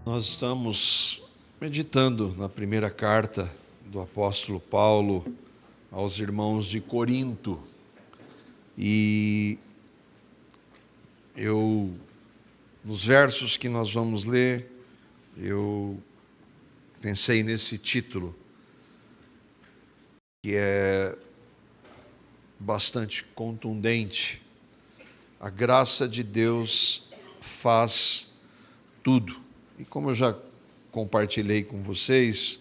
Nós estamos meditando na primeira carta do apóstolo Paulo aos irmãos de Corinto. E nos versos que nós vamos ler, eu pensei nesse título, que é bastante contundente. A graça de Deus faz tudo. E como eu já compartilhei com vocês,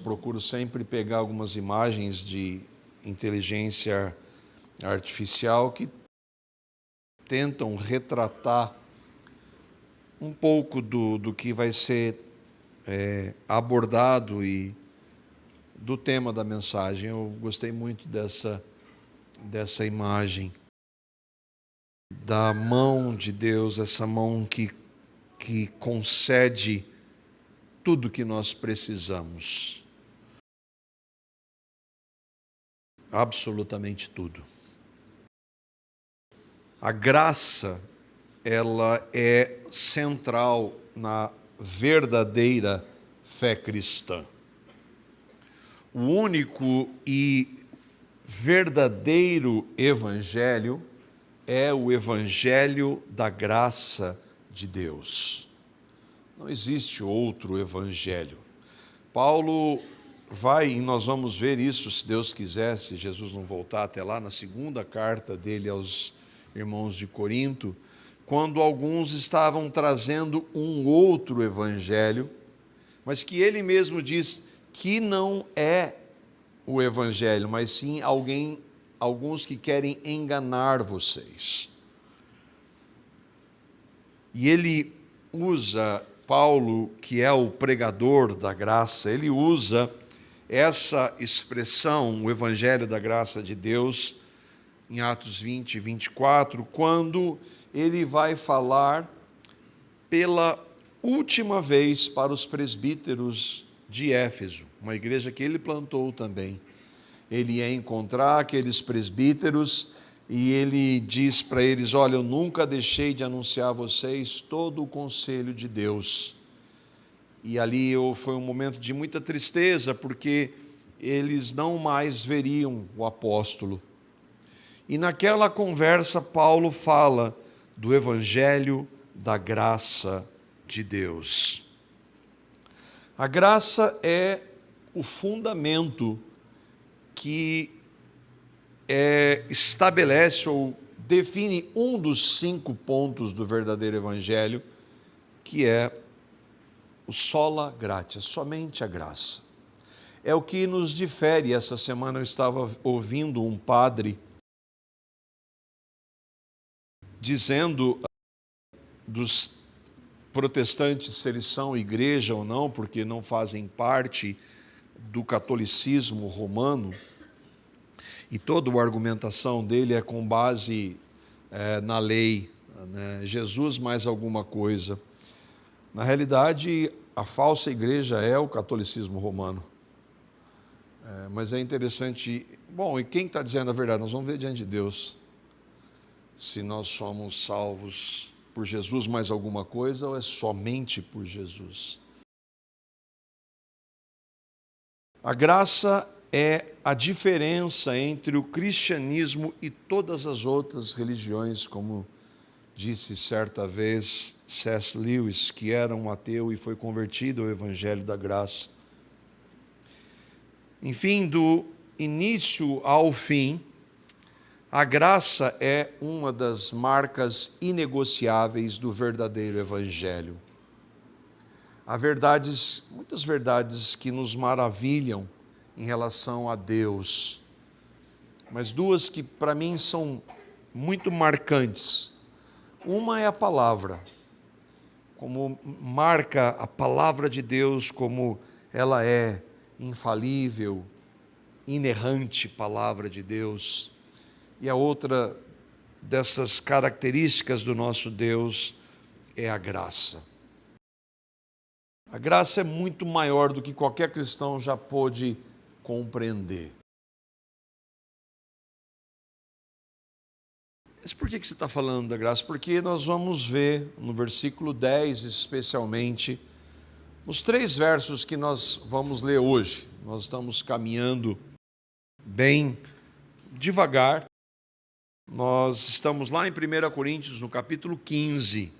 procuro sempre pegar algumas imagens de inteligência artificial que tentam retratar um pouco do que vai ser abordado e do tema da mensagem. Eu gostei muito dessa imagem da mão de Deus, essa mão que concede tudo que nós precisamos. Absolutamente tudo. A graça, ela é central na verdadeira fé cristã. O único e verdadeiro evangelho é o evangelho da graça de Deus. Não existe outro evangelho. Paulo vai, e nós vamos ver isso, se Deus quiser, se Jesus não voltar até lá, na segunda carta dele aos irmãos de Corinto, quando alguns estavam trazendo um outro evangelho, mas que ele mesmo diz que não é o evangelho, mas sim alguns que querem enganar vocês. E ele usa, Paulo, que é o pregador da graça, ele usa essa expressão, o evangelho da graça de Deus, em Atos 20 e 24, quando ele vai falar pela última vez para os presbíteros de Éfeso, uma igreja que ele plantou também. Ele ia encontrar aqueles presbíteros e ele diz para eles: olha, eu nunca deixei de anunciar a vocês todo o conselho de Deus. E ali foi um momento de muita tristeza, porque eles não mais veriam o apóstolo. E naquela conversa, Paulo fala do evangelho da graça de Deus. A graça é o fundamento que estabelece ou define um dos 5 pontos do verdadeiro evangelho, que é o sola gratia, somente a graça. É o que nos difere. Essa semana eu estava ouvindo um padre dizendo dos protestantes se eles são igreja ou não, porque não fazem parte do catolicismo romano, e toda a argumentação dele é com base na lei, né? Jesus mais alguma coisa. Na realidade, a falsa igreja é o catolicismo romano. Mas é interessante. Bom, e quem está dizendo a verdade? Nós vamos ver diante de Deus se nós somos salvos por Jesus mais alguma coisa ou é somente por Jesus. A graça é a diferença entre o cristianismo e todas as outras religiões, como disse certa vez C.S. Lewis, que era um ateu e foi convertido ao evangelho da graça. Enfim, do início ao fim, a graça é uma das marcas inegociáveis do verdadeiro evangelho. Há muitas verdades que nos maravilham em relação a Deus, mas 2 que para mim são muito marcantes. Uma é a palavra, como marca a palavra de Deus, como ela é infalível, inerrante palavra de Deus. E a outra dessas características do nosso Deus é a graça. A graça é muito maior do que qualquer cristão já pôde compreender. Mas por que você está falando da graça? Porque nós vamos ver no versículo 10, especialmente, os 3 versos que nós vamos ler hoje. Nós estamos caminhando bem devagar. Nós estamos lá em 1 Coríntios, no capítulo 15.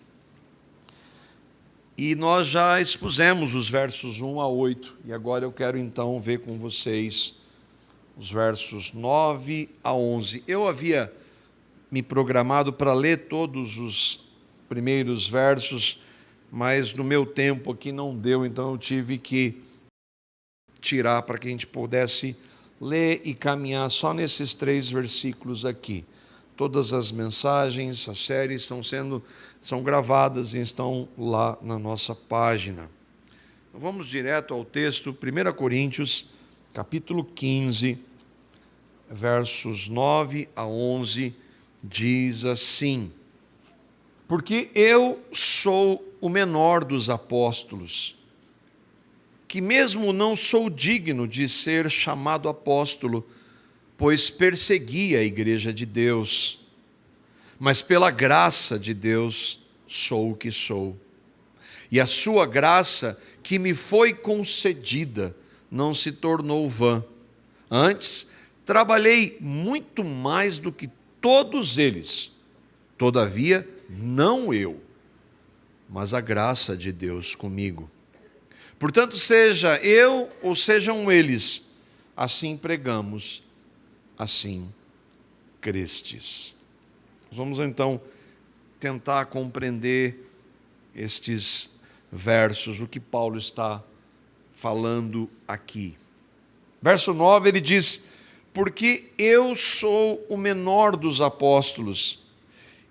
E nós já expusemos os versos 1 a 8. E agora eu quero então ver com vocês os versos 9 a 11. Eu havia me programado para ler todos os primeiros versos, mas no meu tempo aqui não deu, então eu tive que tirar para que a gente pudesse ler e caminhar só nesses 3 versículos aqui. Todas as mensagens, a série são gravadas e estão lá na nossa página. Então vamos direto ao texto, 1 Coríntios, capítulo 15, versos 9 a 11, diz assim: porque eu sou o menor dos apóstolos, que mesmo não sou digno de ser chamado apóstolo, pois persegui a igreja de Deus, mas pela graça de Deus sou o que sou. E a sua graça que me foi concedida não se tornou vã. Antes, trabalhei muito mais do que todos eles. Todavia, não eu, mas a graça de Deus comigo. Portanto, seja eu ou sejam eles, assim pregamos, assim crestes. Vamos então tentar compreender estes versos, o que Paulo está falando aqui. Verso 9, ele diz: porque eu sou o menor dos apóstolos,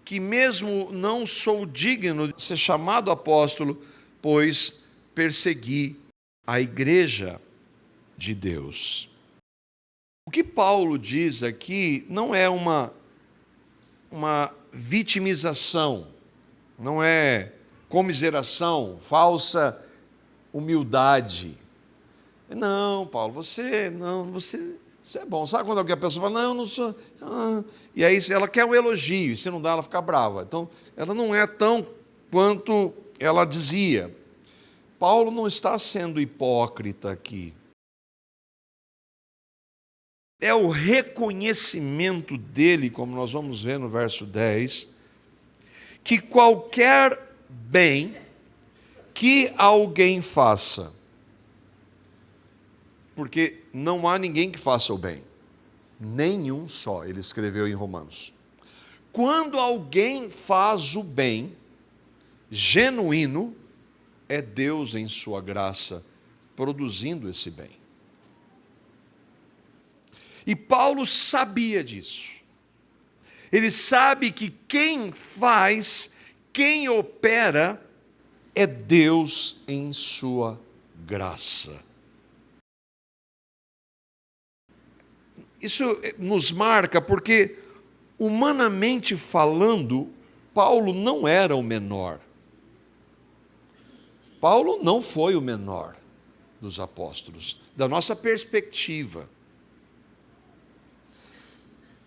que mesmo não sou digno de ser chamado apóstolo, pois persegui a igreja de Deus. O que Paulo diz aqui não é uma vitimização, não é comiseração, falsa humildade. Não, Paulo, você é bom. Sabe quando alguém pessoa fala, não, eu não sou... E aí ela quer um elogio, e se não dá, ela fica brava. Então, ela não é tão quanto ela dizia. Paulo não está sendo hipócrita aqui. É o reconhecimento dele, como nós vamos ver no verso 10, que qualquer bem que alguém faça, porque não há ninguém que faça o bem, nenhum só, ele escreveu em Romanos. Quando alguém faz o bem genuíno, é Deus em sua graça produzindo esse bem. E Paulo sabia disso. Ele sabe que quem faz, quem opera, é Deus em sua graça. Isso nos marca porque, humanamente falando, Paulo não era o menor. Paulo não foi o menor dos apóstolos, da nossa perspectiva.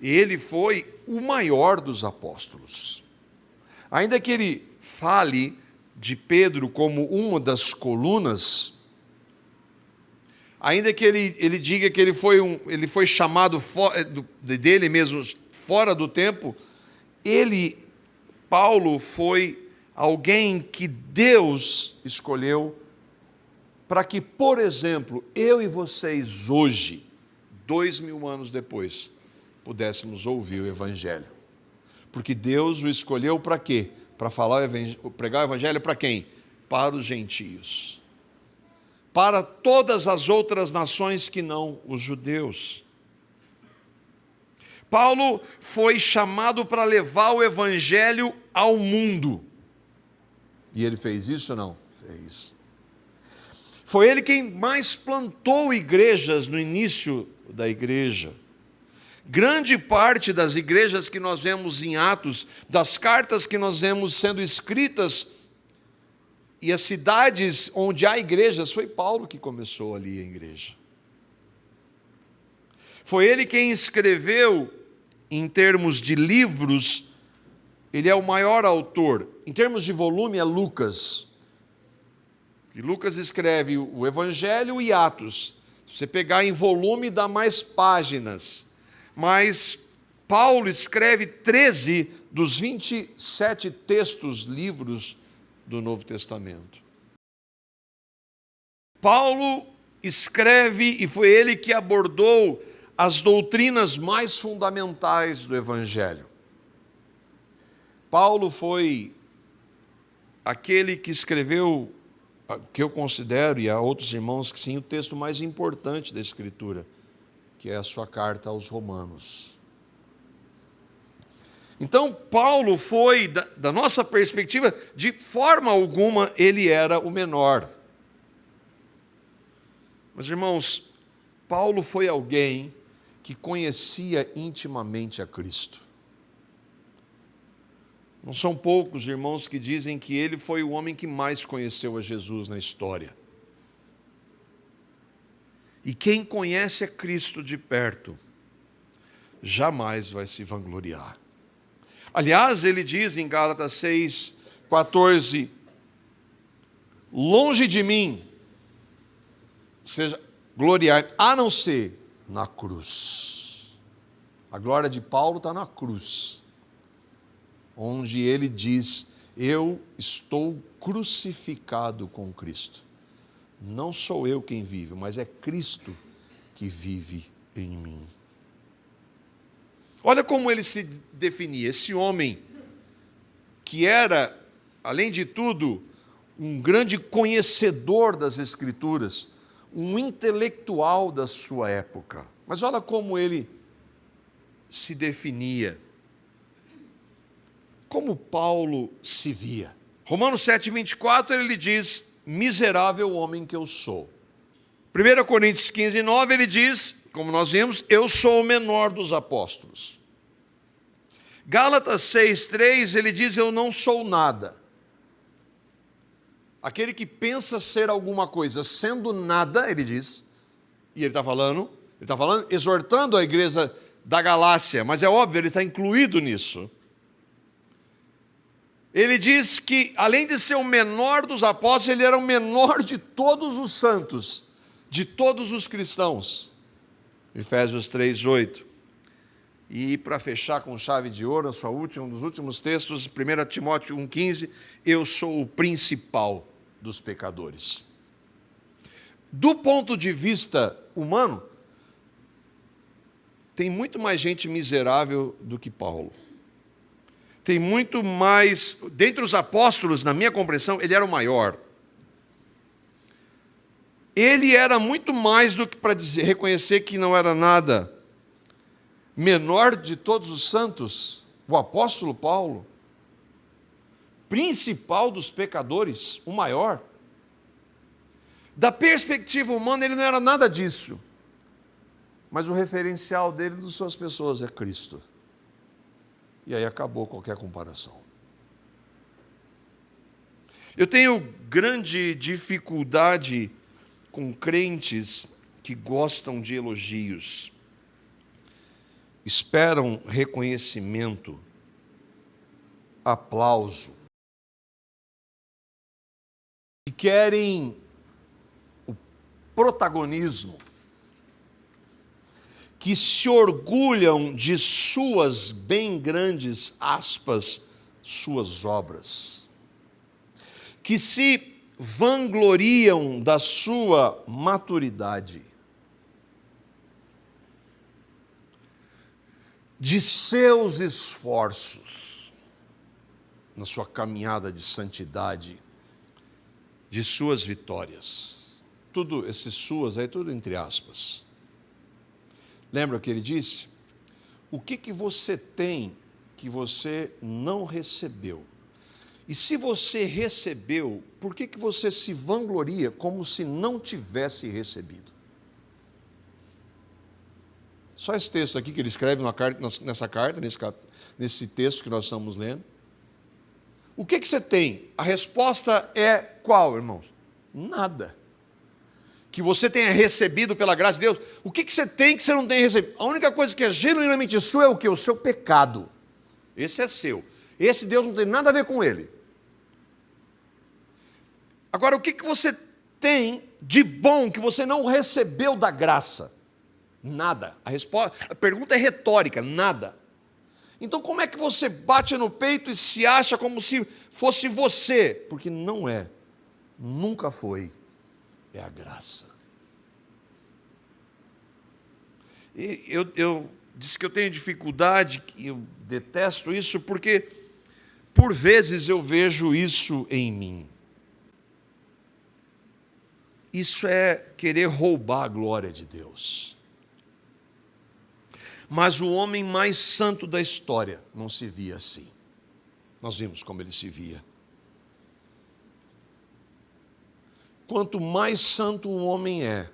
Ele foi o maior dos apóstolos. Ainda que ele fale de Pedro como uma das colunas, ainda que ele diga que ele foi chamado dele mesmo fora do tempo, Paulo foi alguém que Deus escolheu para que, por exemplo, eu e vocês hoje, 2000 anos depois, pudéssemos ouvir o Evangelho. Porque Deus o escolheu para quê? Para pregar o Evangelho para quem? Para os gentios. Para todas as outras nações que não os judeus. Paulo foi chamado para levar o Evangelho ao mundo. E ele fez isso ou não? Fez. Foi ele quem mais plantou igrejas no início da igreja. Grande parte das igrejas que nós vemos em Atos, das cartas que nós vemos sendo escritas, e as cidades onde há igrejas, foi Paulo que começou ali a igreja. Foi ele quem escreveu, em termos de livros, ele é o maior autor. Em termos de volume, é Lucas. E Lucas escreve o Evangelho e Atos. Se você pegar em volume, dá mais páginas. Mas Paulo escreve 13 dos 27 livros do Novo Testamento. Paulo escreve, e foi ele que abordou as doutrinas mais fundamentais do Evangelho. Paulo foi aquele que escreveu, que eu considero, e há outros irmãos que sim, o texto mais importante da Escritura, que é a sua carta aos Romanos. Então, Paulo foi, da nossa perspectiva, de forma alguma ele era o menor. Mas, irmãos, Paulo foi alguém que conhecia intimamente a Cristo. Não são poucos irmãos que dizem que ele foi o homem que mais conheceu a Jesus na história. E quem conhece a Cristo de perto, jamais vai se vangloriar. Aliás, ele diz em Gálatas 6:14, longe de mim, seja gloriar, a não ser na cruz. A glória de Paulo está na cruz, onde ele diz, eu estou crucificado com Cristo. Não sou eu quem vive, mas é Cristo que vive em mim. Olha como ele se definia, esse homem que era, além de tudo, um grande conhecedor das Escrituras, um intelectual da sua época. Mas olha como ele se definia. Como Paulo se via. Romanos 7:24, ele diz, miserável homem que eu sou. 1 Coríntios 15:9, ele diz, como nós vimos, eu sou o menor dos apóstolos. Gálatas 6:3, ele diz, eu não sou nada. Aquele que pensa ser alguma coisa, sendo nada, ele diz, e ele está falando, exortando a igreja da Galácia, mas é óbvio, ele está incluído nisso. Ele diz que, além de ser o menor dos apóstolos, ele era o menor de todos os santos, de todos os cristãos. Efésios 3:8. E para fechar com chave de ouro, um dos últimos textos, 1 Timóteo 1:15, eu sou o principal dos pecadores. Do ponto de vista humano, tem muito mais gente miserável do que Paulo. Tem muito mais, dentre os apóstolos, na minha compreensão, ele era o maior. Ele era muito mais do que para reconhecer que não era nada. Menor de todos os santos, o apóstolo Paulo, principal dos pecadores, o maior. Da perspectiva humana, ele não era nada disso. Mas o referencial dele, das suas pessoas, é Cristo. E aí acabou qualquer comparação. Eu tenho grande dificuldade com crentes que gostam de elogios, esperam reconhecimento, aplauso, e querem o protagonismo, que se orgulham de suas, bem grandes aspas, suas obras, que se vangloriam da sua maturidade, de seus esforços, na sua caminhada de santidade, de suas vitórias. Tudo, esses suas aí, tudo entre aspas. Lembra o que ele disse? O que você tem que você não recebeu? E se você recebeu, por que você se vangloria como se não tivesse recebido? Só esse texto aqui que ele escreve nessa carta, nesse texto que nós estamos lendo. O que você tem? A resposta é qual, irmãos? Nada. Que você tenha recebido pela graça de Deus. O que você tem que você não tem recebido? A única coisa que é genuinamente sua é o quê? O seu pecado. Esse é seu. Esse Deus não tem nada a ver com ele. Agora, o que você tem de bom que você não recebeu da graça? Nada. A pergunta é retórica, nada. Então, como é que você bate no peito e se acha como se fosse você? Porque não é, nunca foi, é a graça. E eu disse que eu tenho dificuldade, que eu detesto isso, porque por vezes eu vejo isso em mim. Isso é querer roubar a glória de Deus. Mas o homem mais santo da história não se via assim. Nós vimos como ele se via. Quanto mais santo um homem é,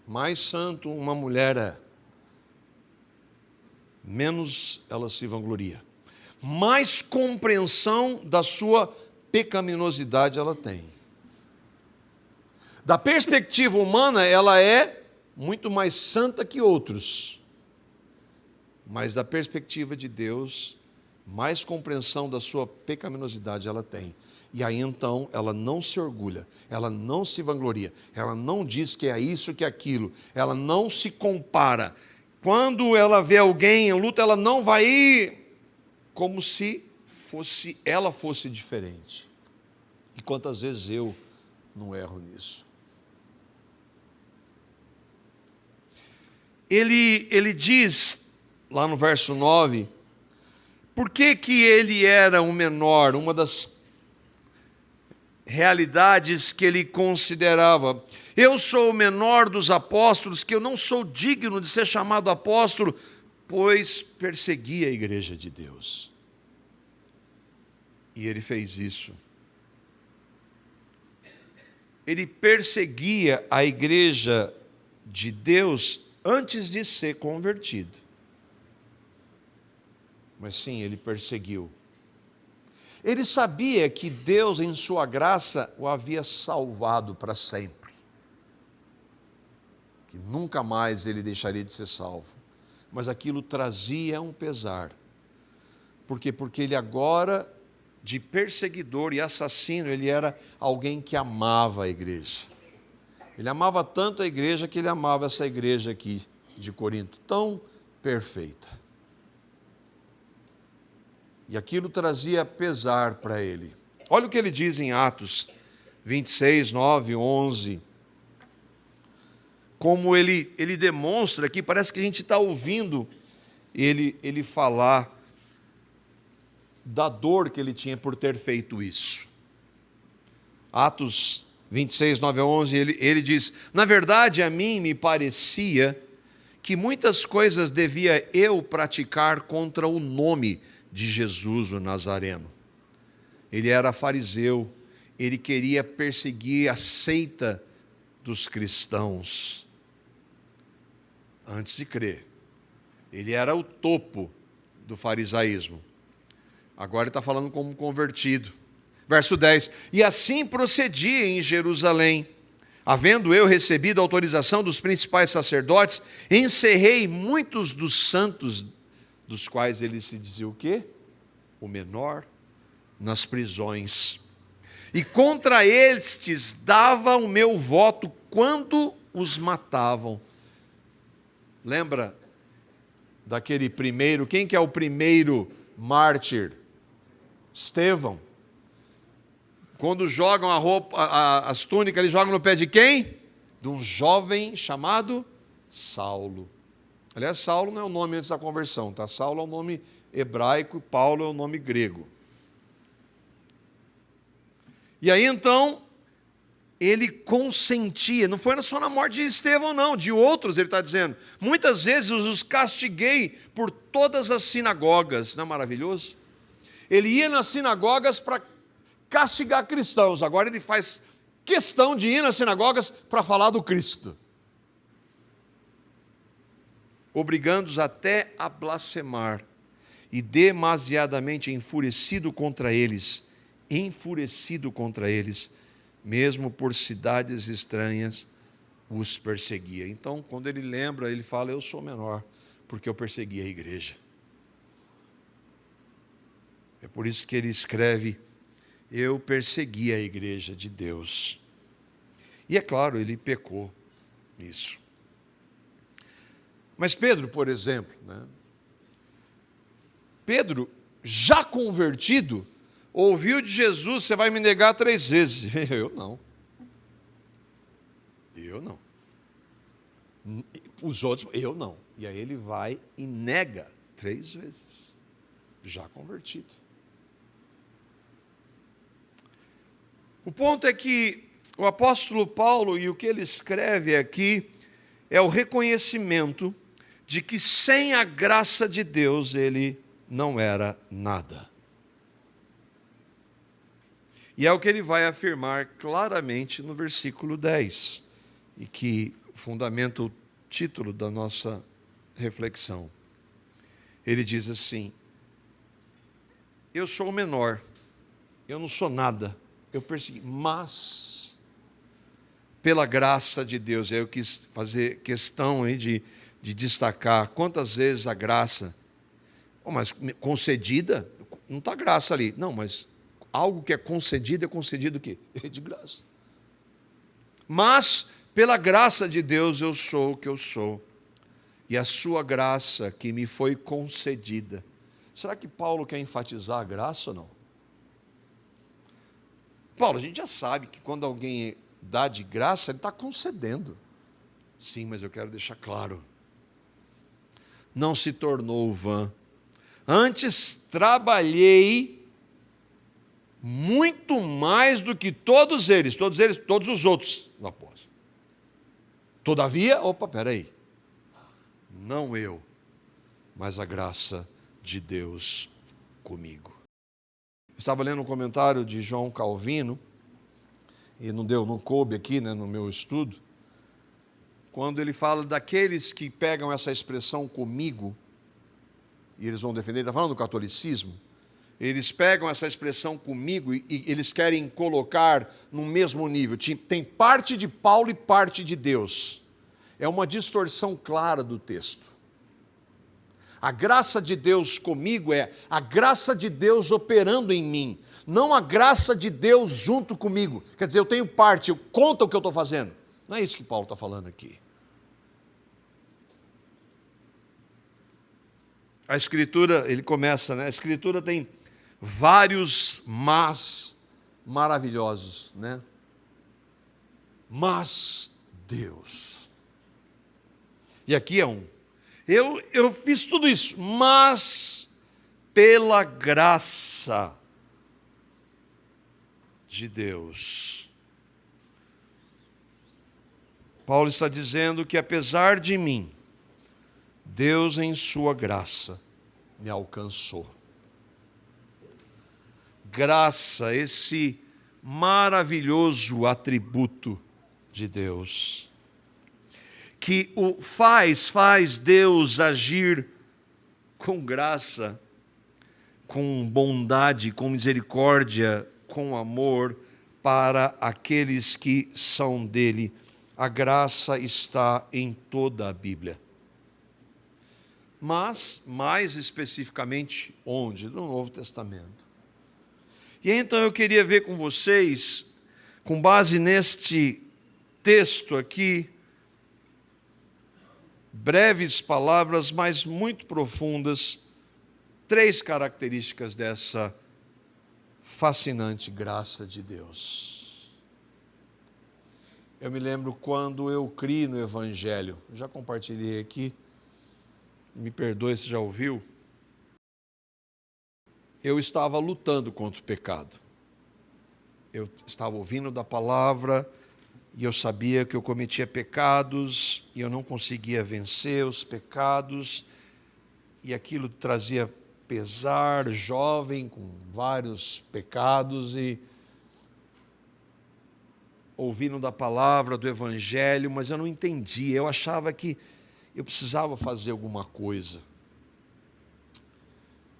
mais santo uma mulher é, menos ela se vangloria. Mais compreensão da sua pecaminosidade ela tem. Da perspectiva humana, ela é muito mais santa que outros. Mas da perspectiva de Deus, mais compreensão da sua pecaminosidade ela tem. E aí então ela não se orgulha, ela não se vangloria, ela não diz que é isso, que é aquilo, ela não se compara. Quando ela vê alguém em luta, ela não vai ir como se ela fosse diferente. E quantas vezes eu não erro nisso? Ele diz lá no verso 9, por que ele era o menor? Uma das realidades que ele considerava: eu sou o menor dos apóstolos, que eu não sou digno de ser chamado apóstolo, pois persegui a igreja de Deus. E ele fez isso. Ele perseguia a igreja de Deus antes de ser convertido. Mas sim, ele perseguiu. Ele sabia que Deus, em sua graça, o havia salvado para sempre. Que nunca mais ele deixaria de ser salvo. Mas aquilo trazia um pesar. Por quê? Porque ele agora, de perseguidor e assassino, ele era alguém que amava a igreja. Ele amava tanto a igreja que ele amava essa igreja aqui de Corinto, tão perfeita. E aquilo trazia pesar para ele. Olha o que ele diz em Atos 26, 9, 11. Como ele demonstra aqui, parece que a gente está ouvindo ele falar da dor que ele tinha por ter feito isso. Atos 26, 9 a 11, ele diz: na verdade, a mim me parecia que muitas coisas devia eu praticar contra o nome de Jesus o Nazareno. Ele era fariseu, ele queria perseguir a seita dos cristãos. Antes de crer, ele era o topo do farisaísmo. Agora ele está falando como convertido. Verso 10, e assim procedia em Jerusalém. Havendo eu recebido a autorização dos principais sacerdotes, encerrei muitos dos santos, dos quais ele se dizia o quê? O menor, nas prisões. E contra estes dava o meu voto quando os matavam. Lembra daquele primeiro, quem que é o primeiro mártir? Estevão. Quando jogam a roupa, as túnicas, eles jogam no pé de quem? De um jovem chamado Saulo. Aliás, Saulo não é o nome antes da conversão, tá? Saulo é o nome hebraico e Paulo é o nome grego. E aí então, ele consentia, não foi só na morte de Estevão não, de outros ele está dizendo. Muitas vezes os castiguei por todas as sinagogas, não é maravilhoso? Ele ia nas sinagogas para castigar cristãos, agora ele faz questão de ir nas sinagogas para falar do Cristo. Obrigando-os até a blasfemar, e demasiadamente enfurecido contra eles, mesmo por cidades estranhas, os perseguia. Então, quando ele lembra, ele fala: eu sou menor, porque eu persegui a igreja. É por isso que ele escreve: eu persegui a igreja de Deus. E é claro, ele pecou nisso. Mas Pedro, por exemplo, Pedro, já convertido, ouviu de Jesus: você vai me negar 3 vezes. Eu não. Os outros, eu não. E aí ele vai e nega 3 vezes, já convertido. O ponto é que o apóstolo Paulo, e o que ele escreve aqui, é o reconhecimento de que sem a graça de Deus ele não era nada. E é o que ele vai afirmar claramente no versículo 10, e que fundamenta o título da nossa reflexão. Ele diz assim: eu sou o menor, eu não sou nada, eu persegui, mas pela graça de Deus. Eu quis fazer questão aí de destacar quantas vezes a graça, mas concedida, não está graça ali, não, mas algo que é concedido o quê? É de graça. Mas pela graça de Deus eu sou o que eu sou, e a sua graça que me foi concedida. Será que Paulo quer enfatizar a graça ou não? Paulo, a gente já sabe que quando alguém dá de graça, ele está concedendo. Sim, mas eu quero deixar claro: não se tornou vã. Antes trabalhei muito mais do que todos os outros no apóstolo. Todavia, peraí, não eu, mas a graça de Deus comigo. Eu estava lendo um comentário de João Calvino, e não coube aqui, no meu estudo, quando ele fala daqueles que pegam essa expressão comigo, e eles vão defender, ele está falando do catolicismo, eles pegam essa expressão comigo e eles querem colocar no mesmo nível. Tem parte de Paulo e parte de Deus. É uma distorção clara do texto. A graça de Deus comigo é a graça de Deus operando em mim, não a graça de Deus junto comigo. Quer dizer, eu tenho parte, eu conto o que eu estou fazendo. Não é isso que Paulo está falando aqui. A Escritura, ele começa, a Escritura tem vários mas maravilhosos, Mas Deus. E aqui é um. Eu fiz tudo isso, mas pela graça de Deus. Paulo está dizendo que apesar de mim, Deus em sua graça me alcançou. Graça, esse maravilhoso atributo de Deus, que faz Deus agir com graça, com bondade, com misericórdia, com amor para aqueles que são dele. A graça está em toda a Bíblia. Mas, mais especificamente, onde? No Novo Testamento. E então eu queria ver com vocês, com base neste texto aqui, breves palavras, mas muito profundas, 3 características dessa fascinante graça de Deus. Eu me lembro quando eu criei no Evangelho, já compartilhei aqui, me perdoe se já ouviu, eu estava lutando contra o pecado. Eu estava ouvindo da palavra, e eu sabia que eu cometia pecados, e eu não conseguia vencer os pecados, e aquilo trazia pesar, jovem, com vários pecados, e ouvindo da palavra, do Evangelho, mas eu não entendia, eu achava que eu precisava fazer alguma coisa.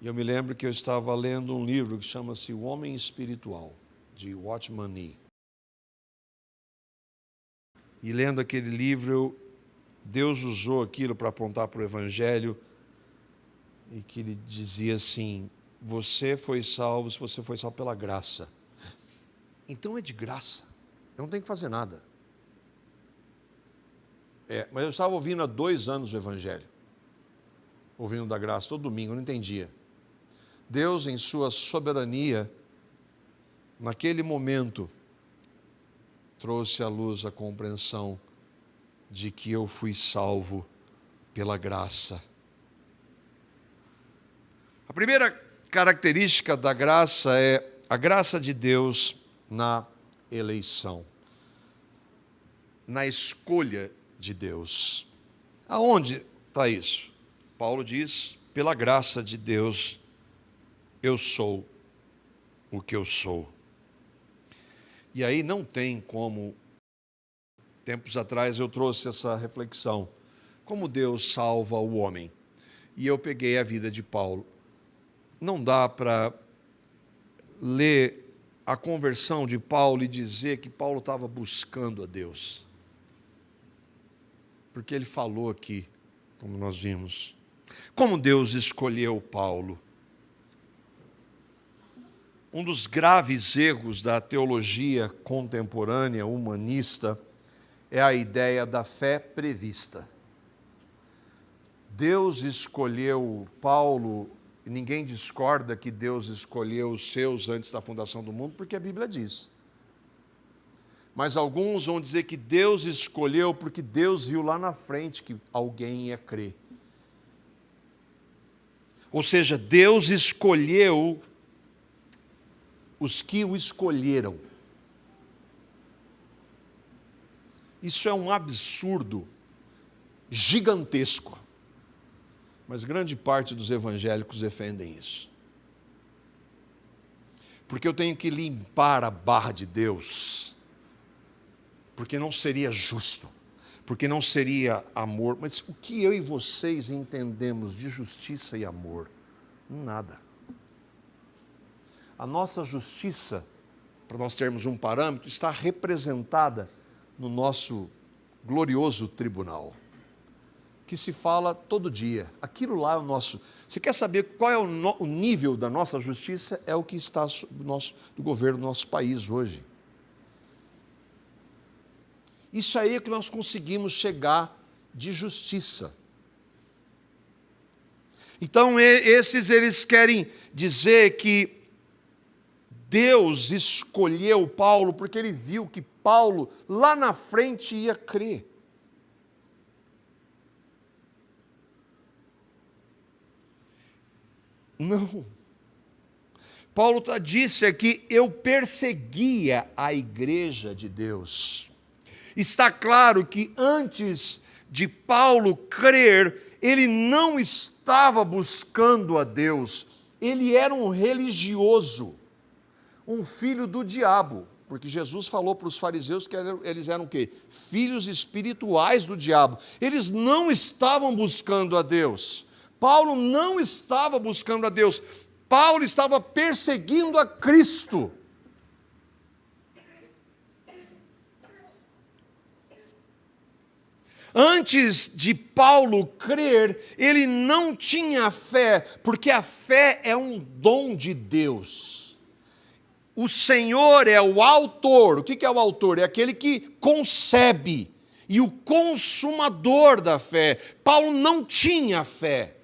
E eu me lembro que eu estava lendo um livro que chama-se O Homem Espiritual, de Watchman Nee. E lendo aquele livro, Deus usou aquilo para apontar para o Evangelho, e que ele dizia assim: você foi salvo se você foi salvo pela graça. Então é de graça, eu não tenho que fazer nada. Mas eu estava ouvindo há 2 anos o Evangelho, ouvindo da graça todo domingo, eu não entendia. Deus, em sua soberania, naquele momento, trouxe à luz a compreensão de que eu fui salvo pela graça. A primeira característica da graça é a graça de Deus na eleição, na escolha de Deus. Aonde está isso? Paulo diz, pela graça de Deus, eu sou o que eu sou. E aí não tem como, tempos atrás eu trouxe essa reflexão, como Deus salva o homem. E eu peguei a vida de Paulo. Não dá para ler a conversão de Paulo e dizer que Paulo estava buscando a Deus. Porque ele falou aqui, como nós vimos, como Deus escolheu Paulo. Um dos graves erros da teologia contemporânea, humanista, é a ideia da fé prevista. Deus escolheu Paulo, e ninguém discorda que Deus escolheu os seus antes da fundação do mundo, porque a Bíblia diz. Mas alguns vão dizer que Deus escolheu porque Deus viu lá na frente que alguém ia crer. Ou seja, Deus escolheu os que o escolheram. Isso é um absurdo gigantesco. Mas grande parte dos evangélicos defendem isso. Porque eu tenho que limpar a barra de Deus. Porque não seria justo. Porque não seria amor. Mas o que eu e vocês entendemos de justiça e amor? Nada. A nossa justiça, para nós termos um parâmetro, está representada no nosso glorioso tribunal, que se fala todo dia. Aquilo lá é o nosso... Você quer saber qual é o nível da nossa justiça? É o que está do governo do nosso país hoje. Isso aí é que nós conseguimos chegar de justiça. Então, eles querem dizer que Deus escolheu Paulo porque ele viu que Paulo lá na frente ia crer. Não. Paulo disse aqui, eu perseguia a igreja de Deus. Está claro que antes de Paulo crer, ele não estava buscando a Deus. Ele era um religioso, um filho do diabo. Porque Jesus falou para os fariseus que eles eram o quê? Filhos espirituais do diabo. Eles não estavam buscando a Deus. Paulo não estava buscando a Deus. Paulo estava perseguindo a Cristo. Antes de Paulo crer, ele não tinha fé, porque a fé é um dom de Deus. O Senhor é o autor. O que é o autor? É aquele que concebe e o consumador da fé. Paulo não tinha fé.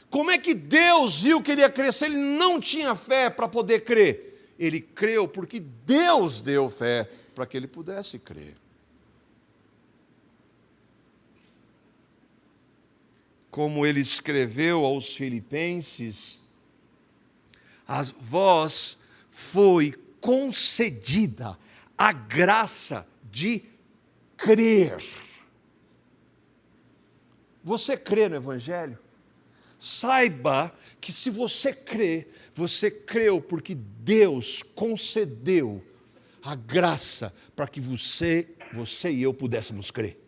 Como é que Deus viu que ele ia crer se ele não tinha fé para poder crer? Ele creu porque Deus deu fé para que ele pudesse crer. Como ele escreveu aos Filipenses, a vós foi concedida a graça de crer. Você crê no Evangelho? Saiba que se você crê, você creu porque Deus concedeu a graça para que você e eu pudéssemos crer.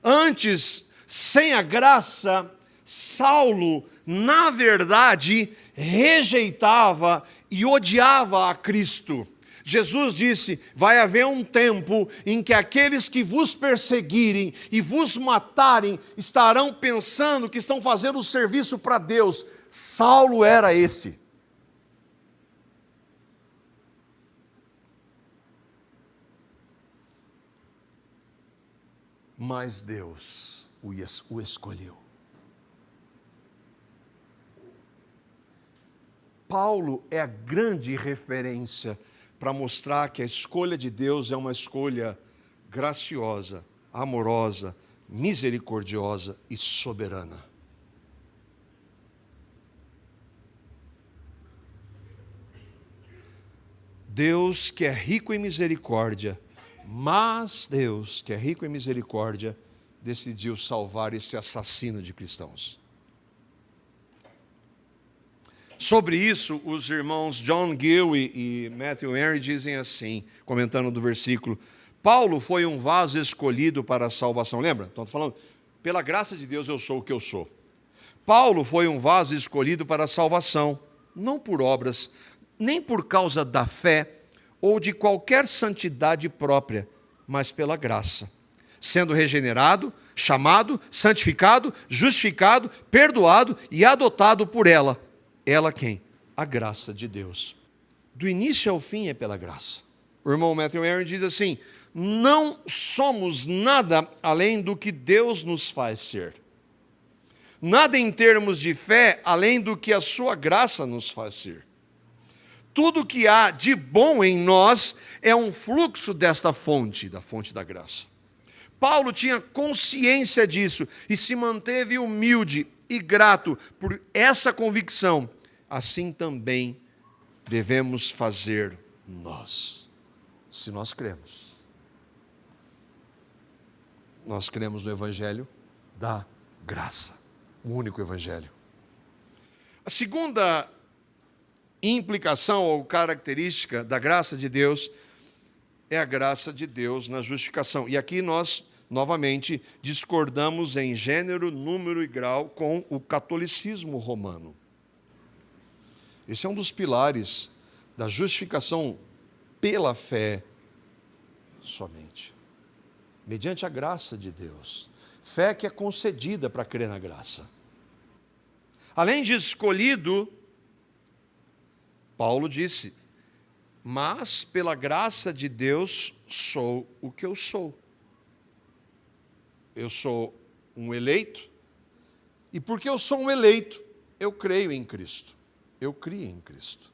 Antes, sem a graça, Saulo, na verdade, rejeitava e odiava a Cristo. Jesus disse: vai haver um tempo em que aqueles que vos perseguirem e vos matarem estarão pensando que estão fazendo o serviço para Deus. Saulo era esse. Mas Deus o escolheu. Paulo é a grande referência para mostrar que a escolha de Deus é uma escolha graciosa, amorosa, misericordiosa e soberana. Deus que é rico em misericórdia, mas Deus que é rico em misericórdia, decidiu salvar esse assassino de cristãos. Sobre isso, os irmãos John Gill e Matthew Henry dizem assim, comentando do versículo: Paulo foi um vaso escolhido para a salvação. Lembra? Estão falando, pela graça de Deus eu sou o que eu sou. Paulo foi um vaso escolhido para a salvação, não por obras, nem por causa da fé ou de qualquer santidade própria, mas pela graça, sendo regenerado, chamado, santificado, justificado, perdoado e adotado por ela. Ela quem? A graça de Deus. Do início ao fim é pela graça. O irmão Matthew Henry diz assim: não somos nada além do que Deus nos faz ser. Nada em termos de fé além do que a sua graça nos faz ser. Tudo que há de bom em nós é um fluxo desta fonte, da fonte da graça. Paulo tinha consciência disso e se manteve humilde e grato por essa convicção. Assim também devemos fazer nós, se nós cremos. Nós cremos no Evangelho da graça, o único Evangelho. A segunda implicação ou característica da graça de Deus é a graça de Deus na justificação. E aqui nós, novamente, discordamos em gênero, número e grau com o catolicismo romano. Esse é um dos pilares da justificação pela fé somente, mediante a graça de Deus. Fé que é concedida para crer na graça. Além de escolhido, Paulo disse: mas pela graça de Deus sou o que eu sou. Eu sou um eleito, e porque eu sou um eleito, eu creio em Cristo. Eu criei em Cristo.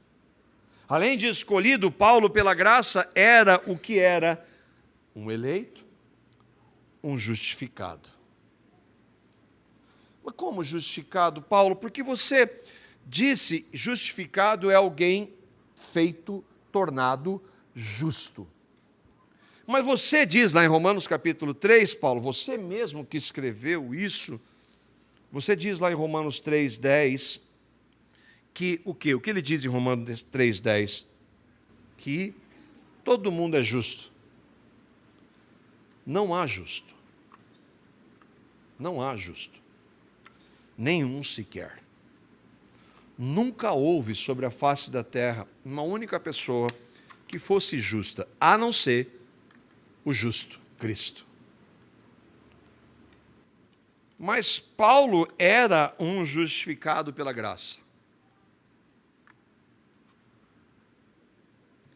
Além de escolhido, Paulo, pela graça, era o que era: um eleito, um justificado. Mas como justificado, Paulo? Porque você disse, justificado é alguém feito, tornado justo. Mas você diz lá em Romanos capítulo 3, Paulo, você mesmo que escreveu isso, você diz lá em Romanos 3:10, que o quê? O que ele diz em Romanos 3:10? Que todo mundo é justo. Não há justo. Não há justo. Nenhum sequer. Nunca houve sobre a face da terra uma única pessoa que fosse justa, a não ser o justo, Cristo. Mas Paulo era um justificado pela graça.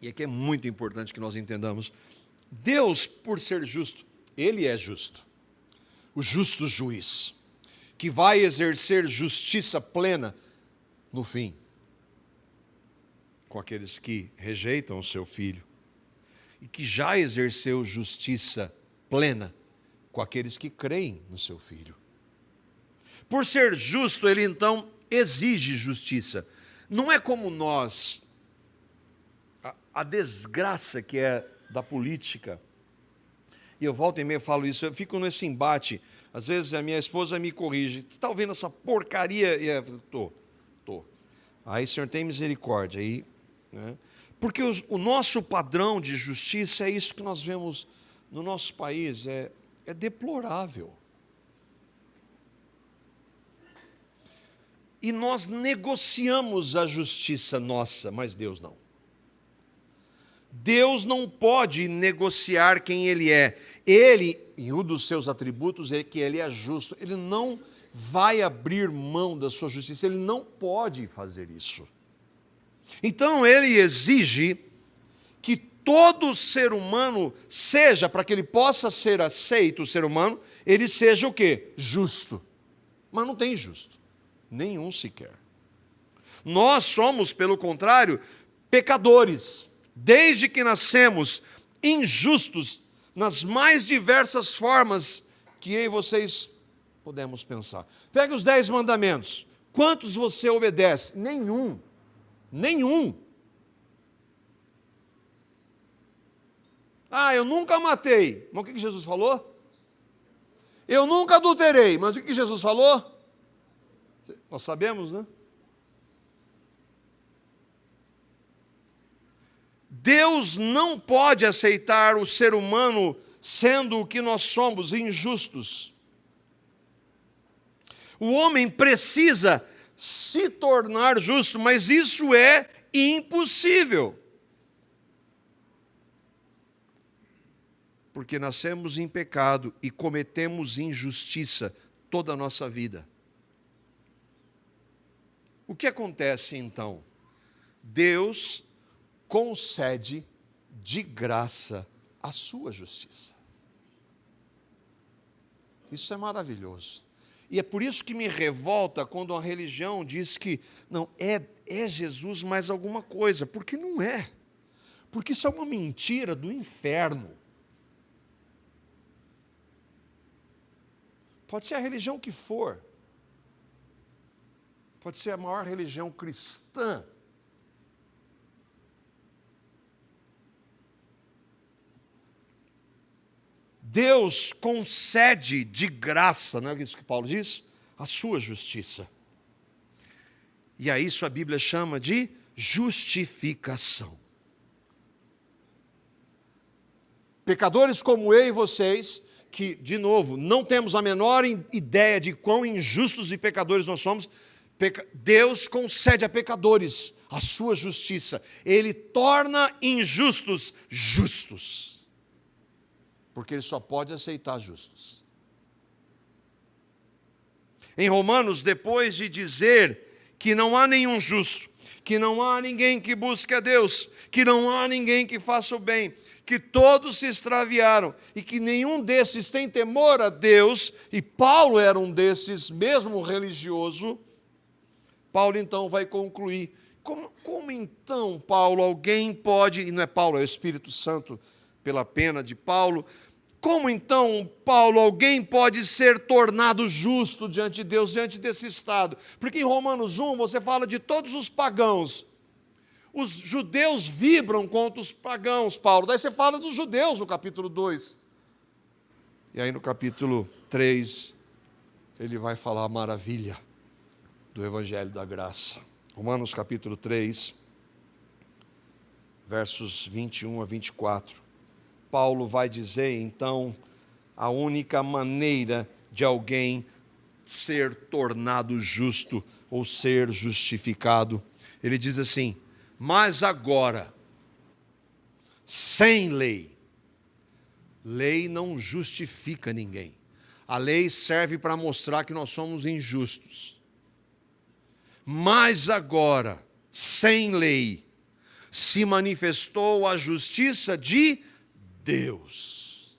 E aqui é muito importante que nós entendamos. Deus, por ser justo, Ele é justo. O justo juiz, que vai exercer justiça plena no fim, com aqueles que rejeitam o seu filho, e que já exerceu justiça plena com aqueles que creem no seu filho. Por ser justo, ele então exige justiça. Não é como nós, a desgraça que é da política, e eu volto e meia falo isso, eu fico nesse embate, às vezes a minha esposa me corrige: você está ouvindo essa porcaria? E eu estou. Aí, Senhor, tem misericórdia. Aí, né? Porque o nosso padrão de justiça é isso que nós vemos no nosso país, é deplorável. E nós negociamos a justiça nossa, mas Deus não. Deus não pode negociar quem Ele é. Ele, e um dos seus atributos é que Ele é justo. Ele não vai abrir mão da sua justiça, Ele não pode fazer isso. Então Ele exige que todo ser humano seja, para que ele possa ser aceito, o ser humano, ele seja o quê? Justo. Mas não tem justo, nenhum sequer. Nós somos, pelo contrário, pecadores. Desde que nascemos, injustos, nas mais diversas formas que eu e vocês podemos pensar. Pegue os 10 mandamentos. Quantos você obedece? Nenhum. Nenhum. Ah, eu nunca matei. Mas o que Jesus falou? Eu nunca adulterei. Mas o que Jesus falou? Nós sabemos, né? Deus não pode aceitar o ser humano sendo o que nós somos, injustos. O homem precisa se tornar justo, mas isso é impossível. Porque nascemos em pecado e cometemos injustiça toda a nossa vida. O que acontece então? Deus concede de graça a sua justiça. Isso é maravilhoso. E é por isso que me revolta quando a religião diz que não, é Jesus mais alguma coisa, porque não é. Porque isso é uma mentira do inferno. Pode ser a religião que for. Pode ser a maior religião cristã. Deus concede de graça, não é isso que Paulo diz? A sua justiça. E a isso a Bíblia chama de justificação. Pecadores como eu e vocês, que, de novo, não temos a menor ideia de quão injustos e pecadores nós somos, Deus concede a pecadores a sua justiça. Ele torna injustos justos. Porque ele só pode aceitar justos. Em Romanos, depois de dizer que não há nenhum justo, que não há ninguém que busque a Deus, que não há ninguém que faça o bem, que todos se extraviaram e que nenhum desses tem temor a Deus, e Paulo era um desses, mesmo religioso, Paulo então vai concluir. Como então, Paulo, alguém pode, e não é Paulo, é o Espírito Santo, pela pena de Paulo, como então, Paulo, alguém pode ser tornado justo diante de Deus, diante desse estado? Porque em Romanos 1 você fala de todos os pagãos. Os judeus vibram contra os pagãos, Paulo. Daí você fala dos judeus no capítulo 2. E aí no capítulo 3, ele vai falar a maravilha do Evangelho da Graça. Romanos capítulo 3, versos 21 a 24. Paulo vai dizer, então, a única maneira de alguém ser tornado justo ou ser justificado. Ele diz assim: mas agora, sem lei, lei não justifica ninguém. A lei serve para mostrar que nós somos injustos. Mas agora, sem lei, se manifestou a justiça de Deus,